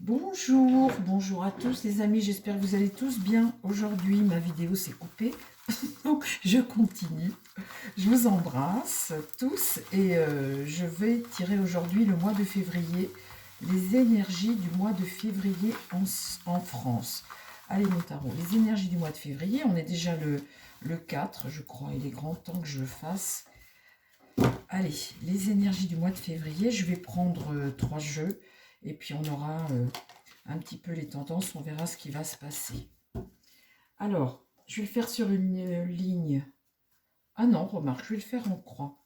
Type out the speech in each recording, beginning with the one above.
Bonjour, bonjour à tous les amis, j'espère que vous allez tous bien. Aujourd'hui, ma vidéo s'est coupée, donc je continue. Je vous embrasse tous et je vais tirer aujourd'hui le mois de février, les énergies du mois de février en France. Allez mon tarot, les énergies du mois de février, on est déjà le 4, je crois, il est grand temps que je le fasse. Allez, les énergies du mois de février, je vais prendre 3 jeux et puis on aura un petit peu les tendances, on verra ce qui va se passer. Alors, je vais le faire sur une ligne. Ah non, remarque, je vais le faire en croix.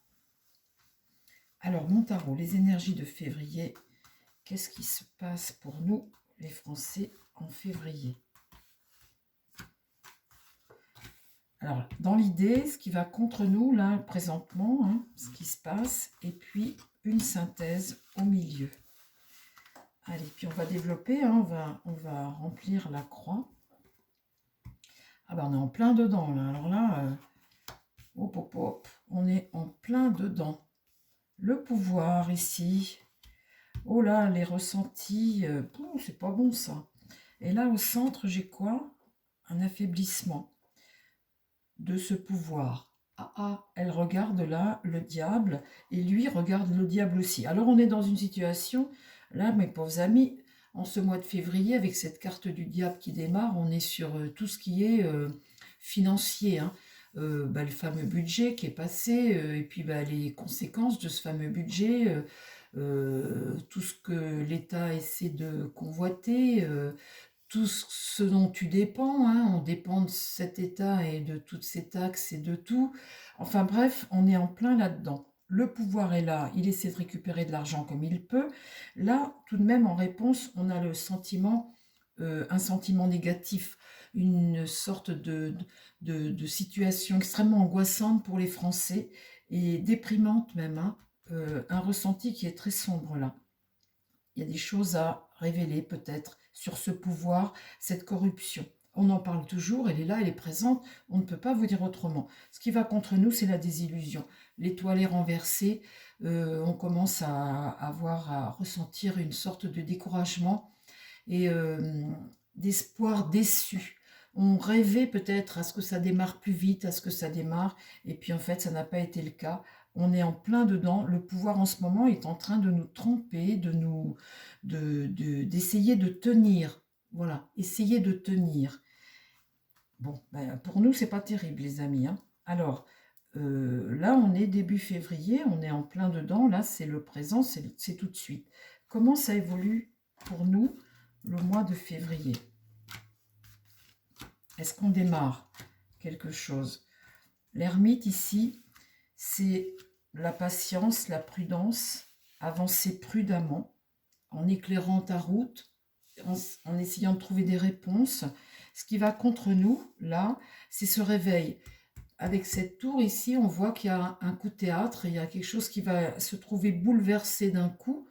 Alors, mon tarot, les énergies de février, qu'est-ce qui se passe pour nous, les Français, en février? Alors, dans l'idée, ce qui va contre nous, là, présentement, hein, ce qui se passe, et puis une synthèse au milieu. Allez, puis on va développer, hein, on va remplir la croix. Ah ben, on est en plein dedans, là. Alors là, hop, hop, hop, on est en plein dedans. Le pouvoir, ici. Oh là, les ressentis, c'est pas bon, ça. Et là, au centre, j'ai quoi? Un affaiblissement de ce pouvoir. Ah, ah, elle regarde là le diable, et lui regarde le diable aussi. Alors, on est dans une situation, là, mes pauvres amis, en ce mois de février, avec cette carte du diable qui démarre, on est sur tout ce qui est financier, hein. Le fameux budget qui est passé, et puis les conséquences de ce fameux budget, tout ce que l'État essaie de convoiter, tout ce dont tu dépends, hein, on dépend de cet État et de toutes ces taxes et de tout. Enfin bref, on est en plein là-dedans. Le pouvoir est là, il essaie de récupérer de l'argent comme il peut. Là, tout de même, en réponse, on a le sentiment, un sentiment négatif, une sorte de situation extrêmement angoissante pour les Français et déprimante même, hein, un ressenti qui est très sombre là. Il y a des choses à révéler peut-être sur ce pouvoir, cette corruption. On en parle toujours, elle est là, elle est présente, on ne peut pas vous dire autrement. Ce qui va contre nous, c'est la désillusion. L'étoile est renversée, on commence à ressentir une sorte de découragement et d'espoir déçu. On rêvait peut-être à ce que ça démarre plus vite, à ce que ça démarre, et puis en fait, ça n'a pas été le cas. On est en plein dedans. Le pouvoir en ce moment est en train de nous tromper, d'essayer de tenir. Voilà, essayer de tenir. Bon, pour nous, c'est pas terrible, les amis, hein. Alors, là, on est début février, on est en plein dedans. Là, c'est le présent, c'est tout de suite. Comment ça évolue pour nous le mois de février? Est-ce qu'on démarre quelque chose? L'ermite ici, c'est la patience, la prudence, avancer prudemment, en éclairant ta route, en essayant de trouver des réponses. Ce qui va contre nous, là, c'est ce réveil. Avec cette tour ici, on voit qu'il y a un coup de théâtre, il y a quelque chose qui va se trouver bouleversé d'un coup,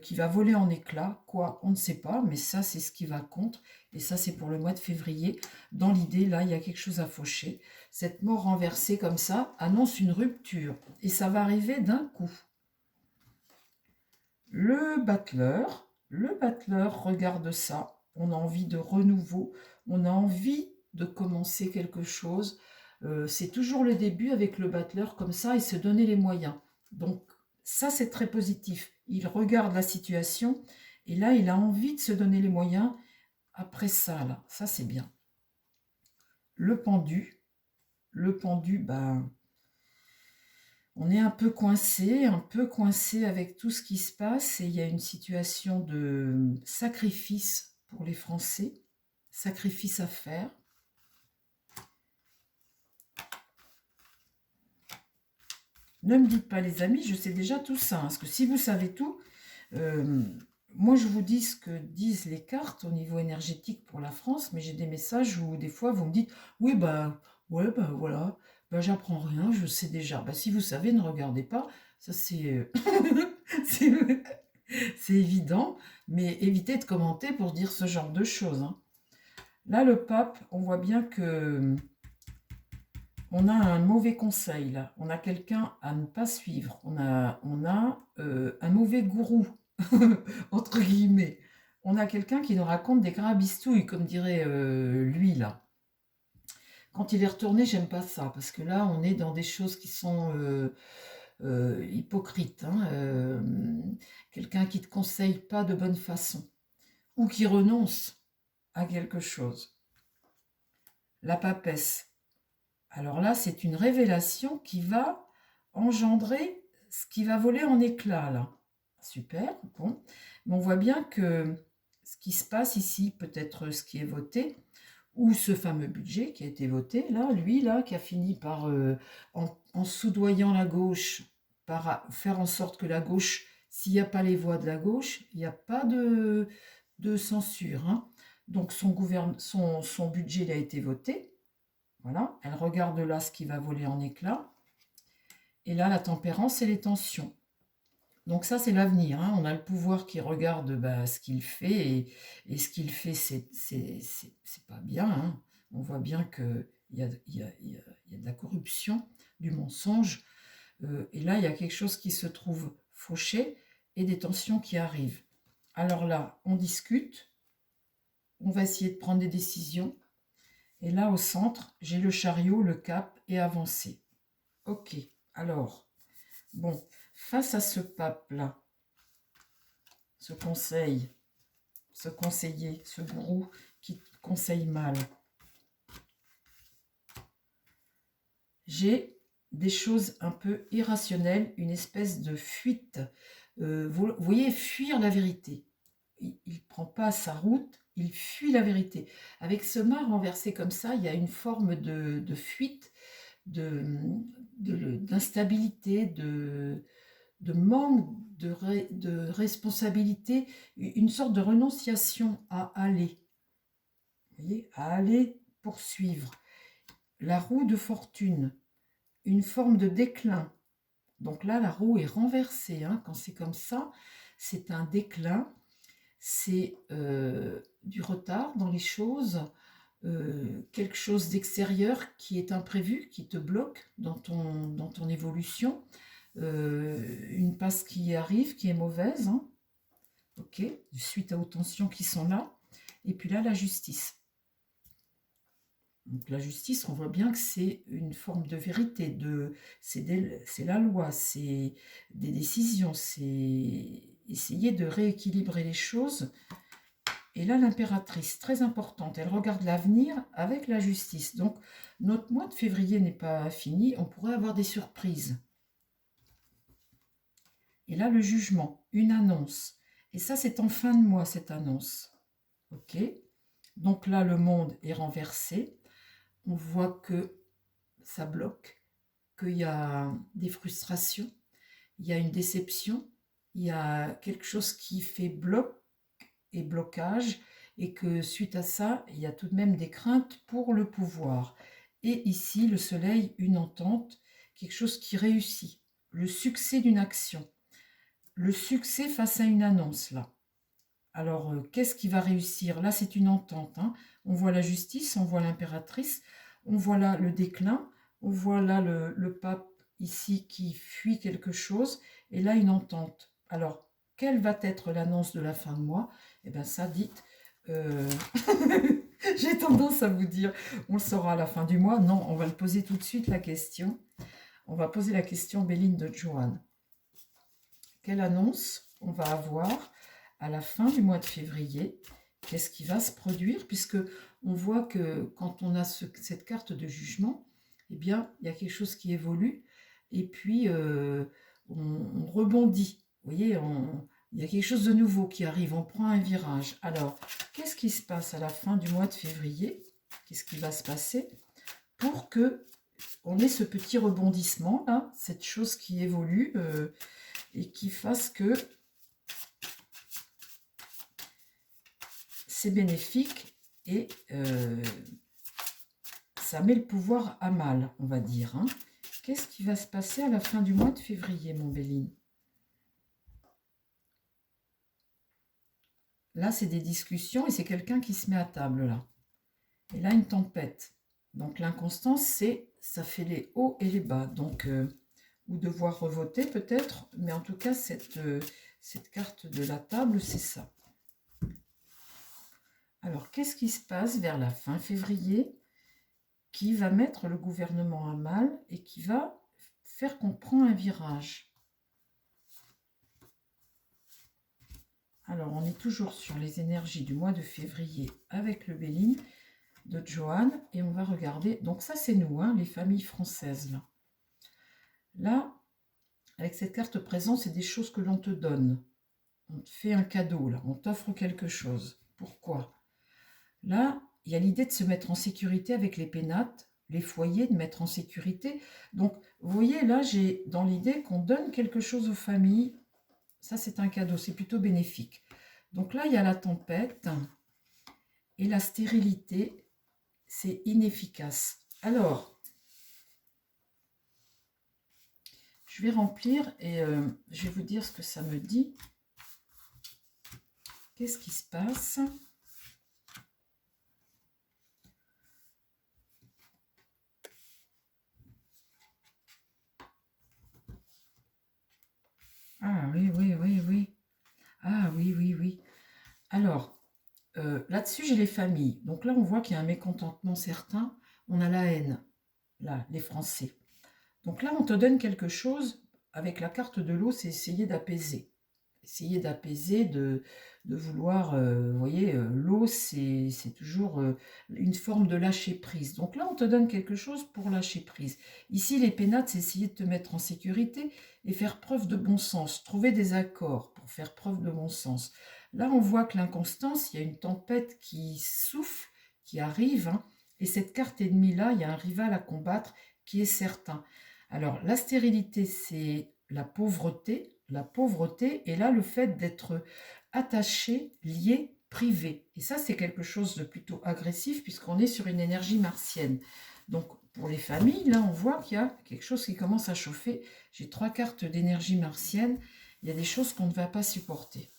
qui va voler en éclats. Quoi, on ne sait pas, mais ça, c'est ce qui va contre. Et ça, c'est pour le mois de février. Dans l'idée, là, il y a quelque chose à faucher. Cette mort renversée comme ça annonce une rupture. Et ça va arriver d'un coup. Le battleur regarde ça. On a envie de renouveau. On a envie de commencer quelque chose. C'est toujours le début avec le battleur comme ça et se donner les moyens. Donc ça, c'est très positif. Il regarde la situation et là, il a envie de se donner les moyens après ça, là. Ça, c'est bien. Le pendu, on est un peu coincé avec tout ce qui se passe et il y a une situation de sacrifice pour les Français, sacrifice à faire. Ne me dites pas les amis, je sais déjà tout ça, hein, parce que si vous savez tout, moi je vous dis ce que disent les cartes au niveau énergétique pour la France, mais j'ai des messages où des fois vous me dites, oui ouais voilà, j'apprends rien, je sais déjà. Si vous savez, ne regardez pas, ça c'est c'est c'est évident, mais évitez de commenter pour dire ce genre de choses, hein. Là le pape, on voit bien que on a un mauvais conseil là, on a quelqu'un à ne pas suivre, on a un mauvais gourou, entre guillemets. on a quelqu'un qui nous raconte des grabistouilles, comme dirait lui, là. Quand il est retourné, j'aime pas ça, parce que là, on est dans des choses qui sont hypocrites. Hein, quelqu'un qui ne te conseille pas de bonne façon, ou qui renonce à quelque chose. La papesse. Alors là, c'est une révélation qui va engendrer ce qui va voler en éclats, là. Super, bon. Mais on voit bien que ce qui se passe ici, peut-être ce qui est voté, ou ce fameux budget qui a été voté, là, lui, là, qui a fini par, en soudoyant la gauche, par faire en sorte que la gauche, s'il n'y a pas les voix de la gauche, il n'y a pas de censure. Hein. Donc son budget il a été voté. Voilà, elle regarde là ce qui va voler en éclats. Et là, la tempérance et les tensions. Donc ça, c'est l'avenir. Hein. On a le pouvoir qui regarde ce qu'il fait. Et ce qu'il fait, c'est pas bien. Hein. On voit bien qu'il y a, de la corruption, du mensonge. Et là, il y a quelque chose qui se trouve fauché et des tensions qui arrivent. Alors là, on discute. On va essayer de prendre des décisions. Et là, au centre, j'ai le chariot, le cap et avancer. Ok, alors, bon, face à ce pape-là, ce conseiller, ce gourou qui conseille mal, j'ai des choses un peu irrationnelles, une espèce de fuite. Vous voyez, fuir la vérité. Il ne prend pas sa route, il fuit la vérité. Avec ce mât renversé comme ça, il y a une forme de fuite, d'instabilité, de manque de responsabilité, une sorte de renonciation à aller. Vous voyez, à aller poursuivre. La roue de fortune, une forme de déclin. Donc là, la roue est renversée. Hein. Quand c'est comme ça, c'est un déclin. C'est du retard dans les choses, quelque chose d'extérieur qui est imprévu, qui te bloque dans ton évolution, une passe qui arrive, qui est mauvaise, hein, ok, suite aux tensions qui sont là, et puis là, la justice. Donc la justice, on voit bien que c'est une forme de vérité, c'est la loi, c'est des décisions, c'est essayer de rééquilibrer les choses. Et là, l'impératrice, très importante, elle regarde l'avenir avec la justice. Donc, notre mois de février n'est pas fini, on pourrait avoir des surprises. Et là, le jugement, une annonce. Et ça, c'est en fin de mois, cette annonce. OK. Donc là, le monde est renversé. On voit que ça bloque, qu'il y a des frustrations, il y a une déception, il y a quelque chose qui fait bloc et blocage, et que suite à ça, il y a tout de même des craintes pour le pouvoir. Et ici, le soleil, une entente, quelque chose qui réussit, le succès d'une action, le succès face à une annonce, là. Alors, qu'est-ce qui va réussir? Là, c'est une entente. Hein. On voit la justice, on voit l'impératrice, on voit là le déclin, on voit là le pape ici qui fuit quelque chose, et là, une entente. Alors, quelle va être l'annonce de la fin de mois? Eh bien, ça, dites, j'ai tendance à vous dire, on le saura à la fin du mois. Non, on va le poser tout de suite, la question. On va poser la question, Béline de Joanne. Quelle annonce on va avoir à la fin du mois de février? Qu'est-ce qui va se produire? Puisque on voit que quand on a cette carte de jugement, eh bien, il y a quelque chose qui évolue et puis on rebondit. Vous voyez, il y a quelque chose de nouveau qui arrive, on prend un virage. Alors, qu'est-ce qui se passe à la fin du mois de février? Qu'est-ce qui va se passer pour que on ait ce petit rebondissement là, cette chose qui évolue et qui fasse que c'est bénéfique et ça met le pouvoir à mal, on va dire. Hein. Qu'est-ce qui va se passer à la fin du mois de février, mon Béline? Là, c'est des discussions et c'est quelqu'un qui se met à table, là. Et là, une tempête. Donc, l'inconstance, ça fait les hauts et les bas. Donc, ou devoir revoter peut-être, mais en tout cas, cette carte de la table, c'est ça. Alors, qu'est-ce qui se passe vers la fin février qui va mettre le gouvernement à mal et qui va faire qu'on prend un virage? Alors, on est toujours sur les énergies du mois de février avec le Béline de Johanne et on va regarder. Donc ça, c'est nous, hein, les familles françaises. Là, avec cette carte présent, c'est des choses que l'on te donne. On te fait un cadeau, là, on t'offre quelque chose. Pourquoi? Là, il y a l'idée de se mettre en sécurité avec les pénates, les foyers, de mettre en sécurité. Donc, vous voyez, là, j'ai dans l'idée qu'on donne quelque chose aux familles. Ça, c'est un cadeau, c'est plutôt bénéfique. Donc là, il y a la tempête et la stérilité, c'est inefficace. Alors, je vais remplir et je vais vous dire ce que ça me dit. Qu'est-ce qui se passe? Ah oui, oui, oui, oui. Ah oui, oui, oui. Alors, là-dessus, j'ai les familles. Donc là, on voit qu'il y a un mécontentement certain. On a la haine, là, les Français. Donc là, on te donne quelque chose. Avec la carte de l'eau, c'est essayer d'apaiser. Essayer d'apaiser, de vouloir... vous voyez, l'eau, c'est toujours une forme de lâcher prise. Donc là, on te donne quelque chose pour lâcher prise. Ici, les pénates, c'est essayer de te mettre en sécurité et faire preuve de bon sens. Trouver des accords pour faire preuve de bon sens. Là, on voit que l'inconstance, il y a une tempête qui souffle, qui arrive, hein, et cette carte ennemie-là, il y a un rival à combattre qui est certain. Alors, la stérilité, c'est la pauvreté, et là, le fait d'être attaché, lié, privé. Et ça, c'est quelque chose de plutôt agressif, puisqu'on est sur une énergie martienne. Donc, pour les familles, là, on voit qu'il y a quelque chose qui commence à chauffer. J'ai 3 cartes d'énergie martienne. Il y a des choses qu'on ne va pas supporter.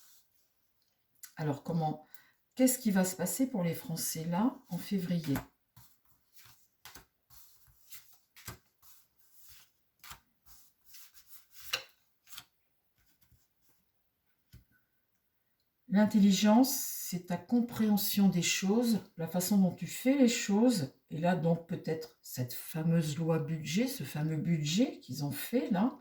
Alors, qu'est-ce qui va se passer pour les Français, là, en février? L'intelligence, c'est ta compréhension des choses, la façon dont tu fais les choses. Et là, donc, peut-être cette fameuse loi budget, ce fameux budget qu'ils ont fait, là,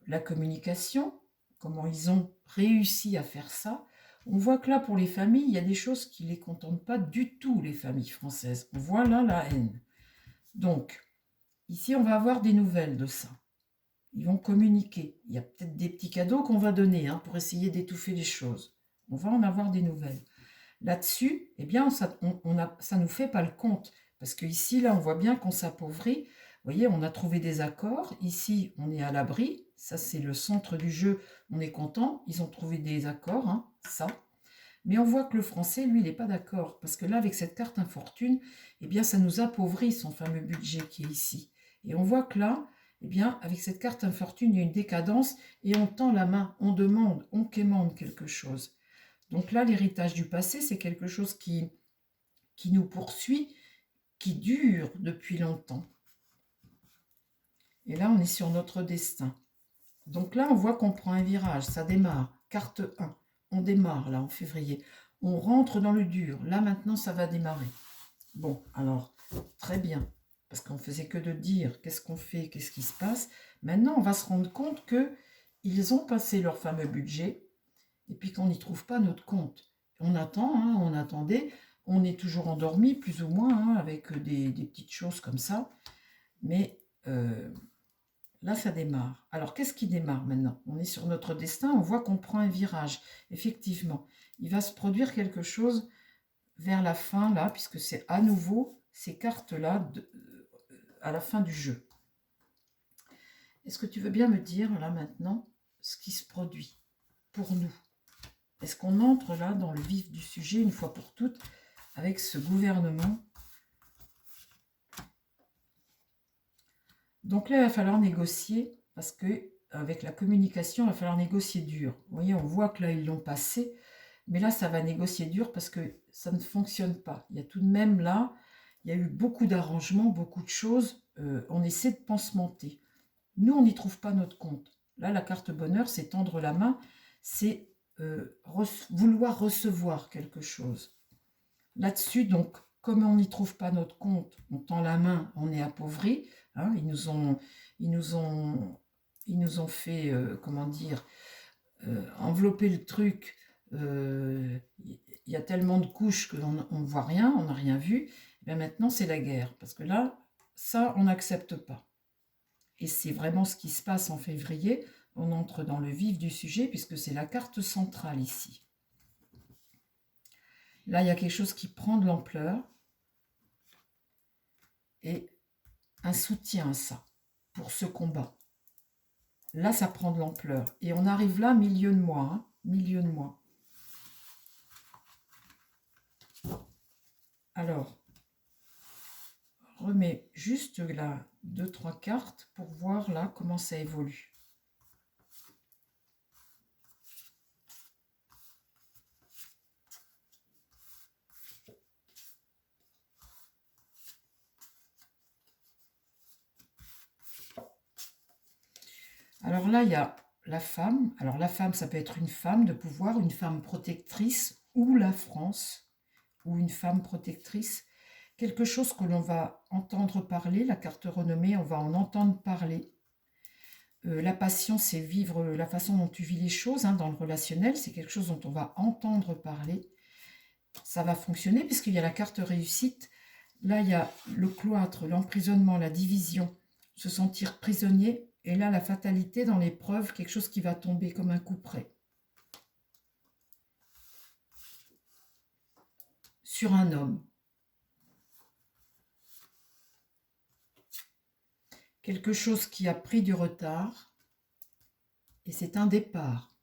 la communication, comment ils ont réussi à faire ça. On voit que là, pour les familles, il y a des choses qui ne les contentent pas du tout, les familles françaises. On voit là la haine. Donc, ici, on va avoir des nouvelles de ça. Ils vont communiquer. Il y a peut-être des petits cadeaux qu'on va donner, hein, pour essayer d'étouffer les choses. On va en avoir des nouvelles. Là-dessus, eh bien, ça nous fait pas le compte. Parce qu'ici, là, on voit bien qu'on s'appauvrit. Vous voyez, on a trouvé des accords. Ici, on est à l'abri. Ça, c'est le centre du jeu. On est content. Ils ont trouvé des accords, hein, ça. Mais on voit que le français, lui, il n'est pas d'accord. Parce que là, avec cette carte infortune, eh bien, ça nous appauvrit son fameux budget qui est ici. Et on voit que là, eh bien, avec cette carte infortune, il y a une décadence et on tend la main, on demande, on quémande quelque chose. Donc là, l'héritage du passé, c'est quelque chose qui nous poursuit, qui dure depuis longtemps. Et là, on est sur notre destin. Donc là, on voit qu'on prend un virage, ça démarre. Carte 1, on démarre là en février. On rentre dans le dur. Là, maintenant, ça va démarrer. Bon, alors, très bien. Parce qu'on faisait que de dire qu'est-ce qu'on fait, qu'est-ce qui se passe. Maintenant, on va se rendre compte qu'ils ont passé leur fameux budget et puis qu'on n'y trouve pas notre compte. On attend, hein, on attendait, on est toujours endormi, plus ou moins, hein, avec des petites choses comme ça. Mais là, ça démarre. Alors, qu'est-ce qui démarre maintenant? On est sur notre destin, on voit qu'on prend un virage. Effectivement, il va se produire quelque chose vers la fin, là, puisque c'est à nouveau ces cartes-là à la fin du jeu. Est-ce que tu veux bien me dire, là, maintenant, ce qui se produit pour nous? Est-ce qu'on entre là dans le vif du sujet une fois pour toutes avec ce gouvernement? Donc là, il va falloir négocier parce que avec la communication, il va falloir négocier dur. Vous voyez, on voit que là, ils l'ont passé, mais là, ça va négocier dur parce que ça ne fonctionne pas. Il y a tout de même là, il y a eu beaucoup d'arrangements, beaucoup de choses. On essaie de pansementer. Nous, on n'y trouve pas notre compte. Là, la carte bonheur, c'est tendre la main, c'est vouloir recevoir quelque chose. Là-dessus, donc, comme on n'y trouve pas notre compte, on tend la main, on est appauvri. Hein, ils nous ont fait, comment dire, envelopper le truc. Il y a tellement de couches qu'on ne voit rien, on n'a rien vu. Et bien maintenant, c'est la guerre. Parce que là, ça, on n'accepte pas. Et c'est vraiment ce qui se passe en février. On entre dans le vif du sujet puisque c'est la carte centrale ici. Là, il y a quelque chose qui prend de l'ampleur et un soutien à ça, pour ce combat. Là, ça prend de l'ampleur. Et on arrive là, milieu de mois. Hein, milieu de mois. Alors, remets juste là 2-3 cartes pour voir là comment ça évolue. Alors là, il y a la femme. Alors la femme, ça peut être une femme de pouvoir, une femme protectrice, ou la France, ou une femme protectrice. Quelque chose que l'on va entendre parler, la carte renommée, on va en entendre parler. La passion, c'est vivre la façon dont tu vis les choses hein, dans le relationnel. C'est quelque chose dont on va entendre parler. Ça va fonctionner puisqu'il y a la carte réussite. Là, il y a le cloître, l'emprisonnement, la division, se sentir prisonnier. Et là, la fatalité dans l'épreuve, quelque chose qui va tomber comme un coup près. Sur un homme. Quelque chose qui a pris du retard. Et c'est un départ.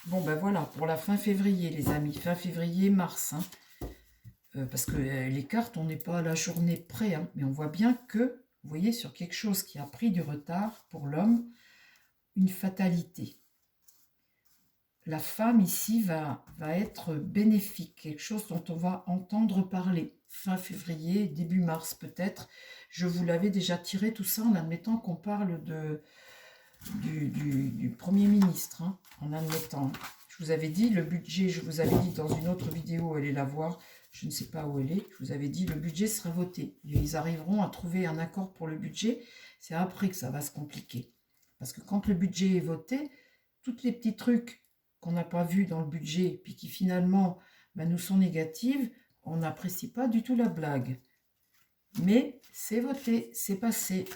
Bon, ben voilà, pour la fin février, les amis. Fin février, mars. Hein. Parce que les cartes, on n'est pas à la journée près. Hein, mais on voit bien que, vous voyez, sur quelque chose qui a pris du retard pour l'homme, une fatalité. La femme ici va être bénéfique, quelque chose dont on va entendre parler. Fin février, début mars peut-être. Je vous l'avais déjà tiré tout ça en admettant qu'on parle du Premier ministre, hein, en admettant. Je vous avais dit, le budget, je vous avais dit dans une autre vidéo, allez la voir, je ne sais pas où elle est, je vous avais dit, le budget sera voté. Ils arriveront à trouver un accord pour le budget, c'est après que ça va se compliquer. Parce que quand le budget est voté, tous les petits trucs qu'on n'a pas vus dans le budget, puis qui finalement nous sont négatives, on n'apprécie pas du tout la blague. Mais c'est voté, c'est passé.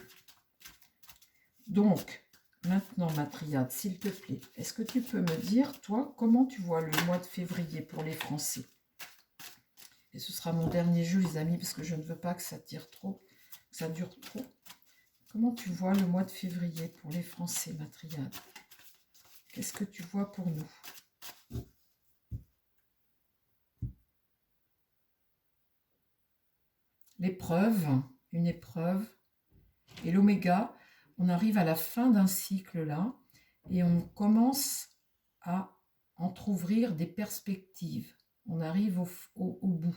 Donc, maintenant, ma triade, s'il te plaît, est-ce que tu peux me dire, toi, comment tu vois le mois de février pour les Français? Et ce sera mon dernier jeu, les amis, parce que je ne veux pas que ça tire trop, que ça dure trop. Comment tu vois le mois de février pour les Français, ma triade? Qu'est-ce que tu vois pour nous? L'épreuve, une épreuve. Et l'oméga, on arrive à la fin d'un cycle là, et on commence à entrouvrir des perspectives. On arrive au bout.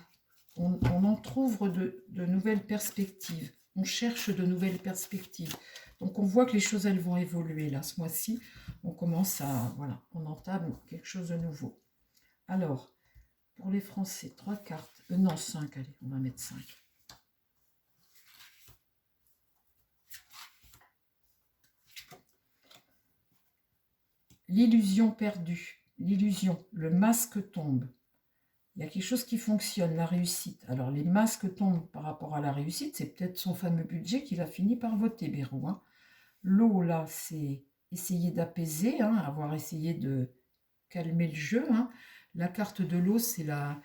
On entrouvre de nouvelles perspectives. On cherche de nouvelles perspectives. Donc on voit que les choses, elles vont évoluer là. Ce mois-ci, on commence à... Voilà, on entame quelque chose de nouveau. Alors, pour les Français, 3 cartes. Non, 5, allez, on va mettre 5. L'illusion perdue, l'illusion, le masque tombe. Il y a quelque chose qui fonctionne, la réussite. Alors, les masques tombent par rapport à la réussite. C'est peut-être son fameux budget qu'il a fini par voter, Bérou. Hein. L'eau, là, c'est essayer d'apaiser, hein, avoir essayé de calmer le jeu. Hein. La carte de l'eau, c'est la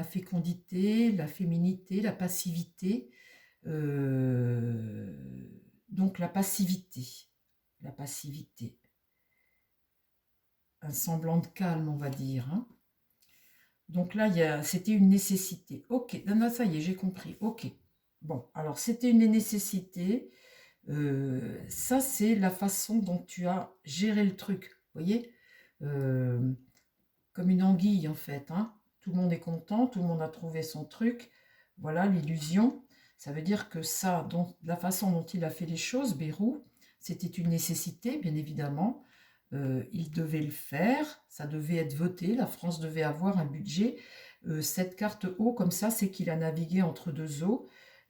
fécondité, la féminité, la passivité. Donc, la passivité. La passivité. Un semblant de calme, on va dire. Hein. Donc là, c'était une nécessité. Ok, non, ça y est, j'ai compris. Ok. Bon, alors c'était une nécessité. Ça, c'est la façon dont tu as géré le truc. Vous voyez comme une anguille, en fait. Hein. Tout le monde est content, tout le monde a trouvé son truc. Voilà, l'illusion. Ça veut dire que ça, donc, la façon dont il a fait les choses, Bérou, c'était une nécessité, bien évidemment. Il devait le faire, ça devait être voté, la France devait avoir un budget. cette carte eau, comme ça, c'est qu'il a navigué entre deux eaux.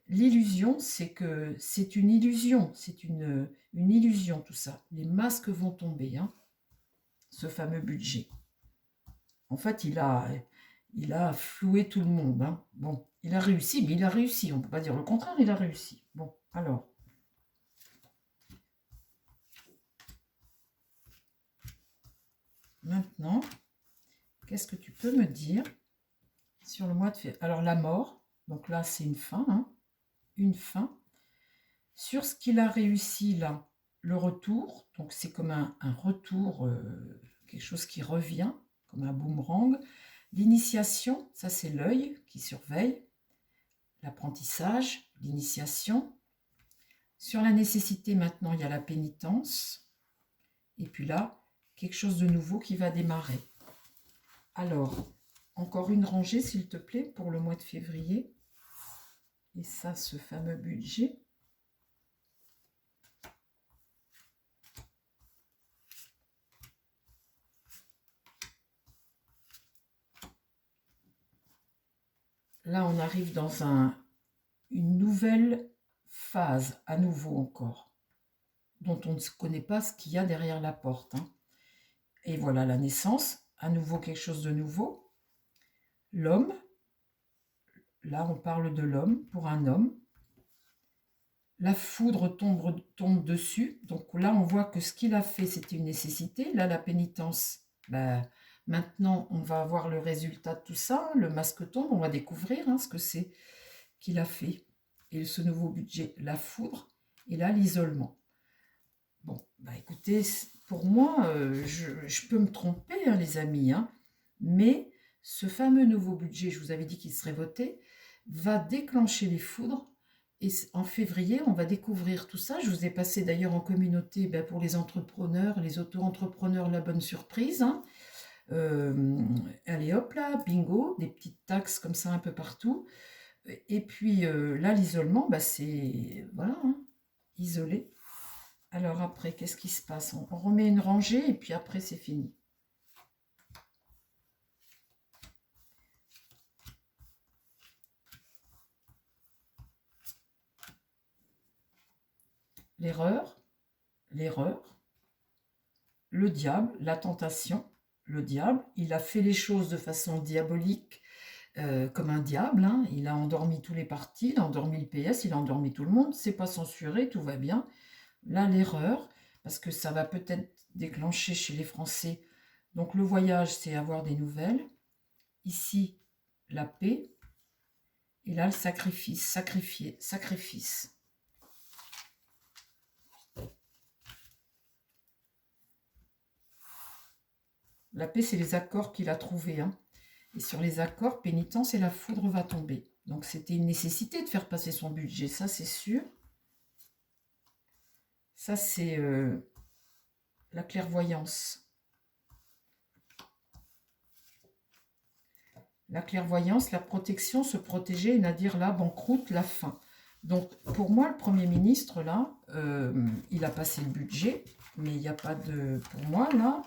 L'illusion, c'est que c'est une illusion, c'est une illusion tout ça. Les masques vont tomber, hein, ce fameux budget. En fait, il a floué tout le monde. Hein. Bon, il a réussi, mais il a réussi. On ne peut pas dire le contraire, il a réussi. Bon, alors. Maintenant, qu'est-ce que tu peux me dire sur le mois de février? Alors, la mort, donc là, c'est une fin, hein, une fin. Sur ce qu'il a réussi là, le retour, donc c'est comme un retour, quelque chose qui revient, comme un boomerang. L'initiation, ça c'est l'œil qui surveille. L'apprentissage, l'initiation. Sur la nécessité, maintenant, il y a la pénitence. Et puis là, quelque chose de nouveau qui va démarrer. Alors, encore une rangée, s'il te plaît, pour le mois de février. Et ça, ce fameux budget. Là, on arrive dans une nouvelle phase, à nouveau encore, dont on ne connaît pas ce qu'il y a derrière la porte. Hein. Et voilà la naissance, à nouveau quelque chose de nouveau. L'homme, là on parle de l'homme pour un homme. La foudre tombe dessus, donc là on voit que ce qu'il a fait c'était une nécessité. Là la pénitence, maintenant on va avoir le résultat de tout ça, le masque tombe, on va découvrir ce que c'est qu'il a fait. Et ce nouveau budget, la foudre, et là l'isolement. Bon, écoutez, pour moi, je peux me tromper, hein, les amis, hein, mais ce fameux nouveau budget, je vous avais dit qu'il serait voté, va déclencher les foudres. Et en février, on va découvrir tout ça. Je vous ai passé d'ailleurs en communauté pour les entrepreneurs, les auto-entrepreneurs, la bonne surprise. Hein. Allez hop là, bingo, des petites taxes comme ça un peu partout. Et puis là, l'isolement, c'est voilà, hein, isolé. Alors après, qu'est-ce qui se passe? On remet une rangée et puis après, c'est fini. L'erreur, le diable, la tentation, le diable. Il a fait les choses de façon diabolique, comme un diable. Hein. Il a endormi tous les partis, il a endormi le PS, il a endormi tout le monde. C'est pas censuré, tout va bien. Là, l'erreur, parce que ça va peut-être déclencher chez les Français. Donc le voyage, c'est avoir des nouvelles. Ici, la paix. Et là, le sacrifice, sacrifice. La paix, c'est les accords qu'il a trouvés. Hein. Et sur les accords, pénitence et la foudre va tomber. Donc c'était une nécessité de faire passer son budget, ça c'est sûr. Ça c'est la clairvoyance. La clairvoyance, la protection, se protéger, c'est-à-dire la banqueroute, la fin. Donc pour moi, le Premier ministre, là, il a passé le budget, mais il n'y a pas de... Pour moi, là...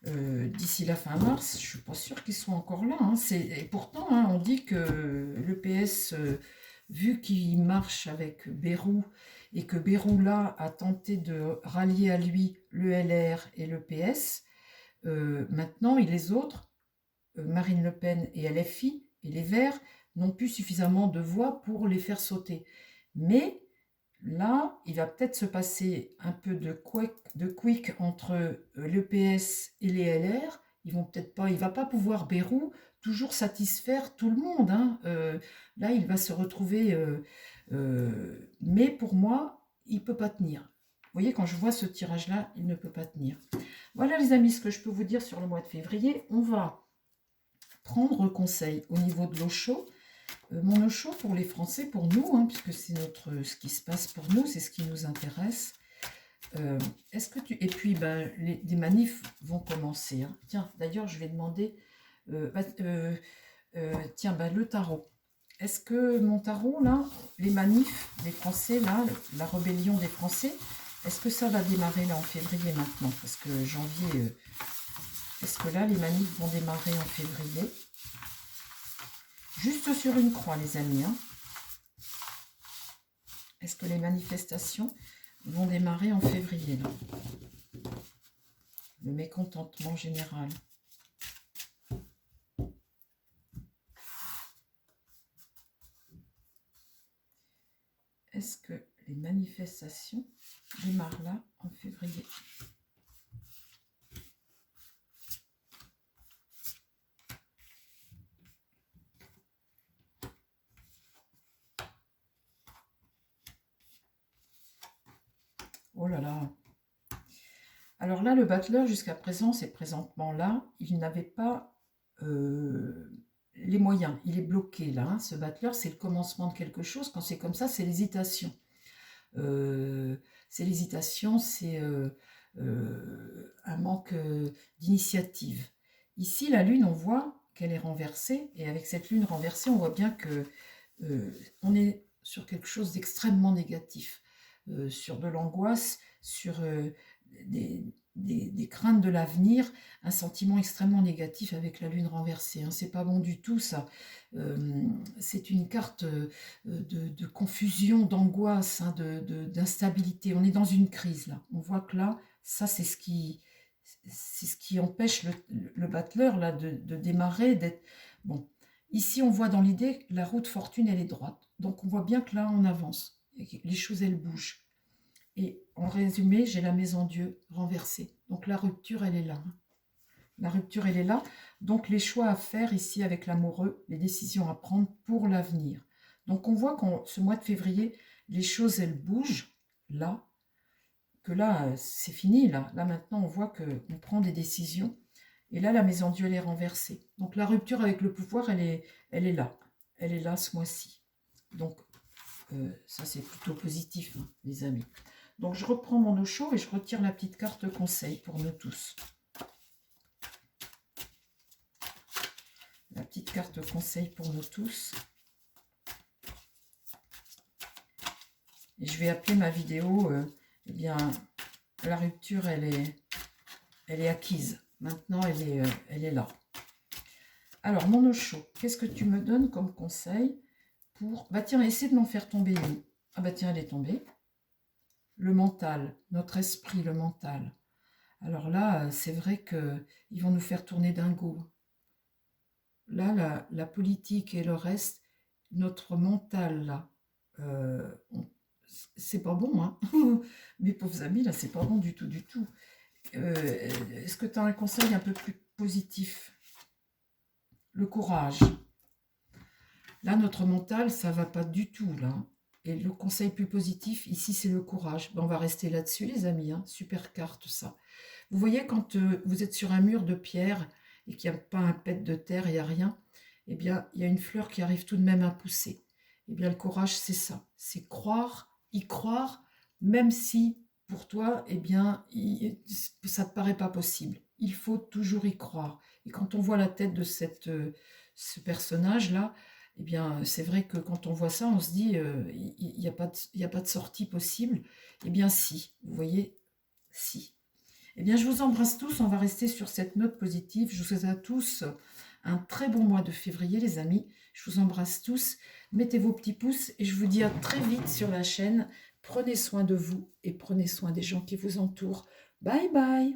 d'ici la fin mars, je ne suis pas sûre qu'ils soient encore là. Hein. Et pourtant, hein, on dit que le PS, vu qu'il marche avec Bayrou, et que Bayrou, là, a tenté de rallier à lui le LR et le PS, maintenant, et les autres, Marine Le Pen et LFI, et les Verts, n'ont plus suffisamment de voix pour les faire sauter. Mais... là, il va peut-être se passer un peu de quick entre le PS et les LR. Il ne va pas pouvoir, Bayrou, toujours satisfaire tout le monde. Hein. Là, il va se retrouver... mais pour moi, il ne peut pas tenir. Vous voyez, quand je vois ce tirage-là, il ne peut pas tenir. Voilà, les amis, ce que je peux vous dire sur le mois de février. On va prendre conseil au niveau de l'eau chaude. Mon eau chaud pour les Français, pour nous, hein, puisque c'est ce qui se passe pour nous, c'est ce qui nous intéresse. Est-ce que tu... Et puis, des manifs vont commencer. Hein. Tiens, d'ailleurs, je vais demander... le tarot. Est-ce que mon tarot, là, les manifs des Français, là, la rébellion des Français, est-ce que ça va démarrer là en février maintenant? Parce que janvier... est-ce que là, les manifs vont démarrer en février? juste sur une croix, les amis. Hein. Est-ce que les manifestations vont démarrer en février, là? Le mécontentement général. Est-ce que les manifestations démarrent là en février? Oh là là. Alors là, le battleur, jusqu'à présent, c'est présentement là, il n'avait pas les moyens. Il est bloqué là. Hein. Ce battleur, c'est le commencement de quelque chose. Quand c'est comme ça, c'est l'hésitation. C'est l'hésitation, c'est un manque d'initiative. Ici, la lune, on voit qu'elle est renversée. Et avec cette lune renversée, on voit bien que on est sur quelque chose d'extrêmement négatif. Sur de l'angoisse, sur des craintes de l'avenir, un sentiment extrêmement négatif avec la lune renversée. Hein. C'est pas bon du tout, ça. C'est une carte de confusion, d'angoisse, hein, d'instabilité. On est dans une crise, là. On voit que là, ça, c'est ce qui empêche le battleur, là, de démarrer, d'être... Bon, ici, on voit dans l'idée que la route fortune, elle est droite. Donc, on voit bien que là, on avance. Les choses, elles bougent. Et en résumé, j'ai la maison Dieu renversée. Donc la rupture, elle est là. La rupture, elle est là. Donc les choix à faire ici avec l'amoureux, les décisions à prendre pour l'avenir. Donc on voit qu'en ce mois de février, les choses, elles bougent là. Que là, c'est fini. Là maintenant, on voit qu'on prend des décisions. Et là, la maison Dieu, elle est renversée. Donc la rupture avec le pouvoir, elle est là. Elle est là ce mois-ci. Donc ça, c'est plutôt positif, hein, les amis. Donc, je reprends mon eau chaude et je retire la petite carte conseil pour nous tous. La petite carte conseil pour nous tous. Et je vais appeler ma vidéo, eh bien, la rupture, elle est acquise. Maintenant, elle est là. Alors, mon eau chaude, qu'est-ce que tu me donnes comme conseil pour... Bah tiens, essaie de m'en faire tomber une. Ah bah tiens, elle est tombée. Le mental, notre esprit, le mental. Alors là, c'est vrai qu'ils vont nous faire tourner dingo. Là, la politique et le reste, notre mental, là, c'est pas bon, hein. Mes pauvres amis, là, c'est pas bon du tout, du tout. Est-ce que tu as un conseil un peu plus positif? Le courage. Là, notre mental, ça va pas du tout, là. Et le conseil plus positif, ici, c'est le courage. Ben, on va rester là-dessus, les amis. Hein. Super carte, ça. Vous voyez, quand vous êtes sur un mur de pierre et qu'il n'y a pas un pet de terre, il n'y a rien, eh bien, il y a une fleur qui arrive tout de même à pousser. Eh bien, le courage, c'est ça. C'est croire, y croire, même si, pour toi, eh bien, ça ne te paraît pas possible. Il faut toujours y croire. Et quand on voit la tête de ce personnage-là, eh bien, c'est vrai que quand on voit ça, on se dit, il n'y a pas de sortie possible. Eh bien, si, vous voyez, si. Eh bien, je vous embrasse tous. On va rester sur cette note positive. Je vous souhaite à tous un très bon mois de février, les amis. Je vous embrasse tous. Mettez vos petits pouces et je vous dis à très vite sur la chaîne. Prenez soin de vous et prenez soin des gens qui vous entourent. Bye bye.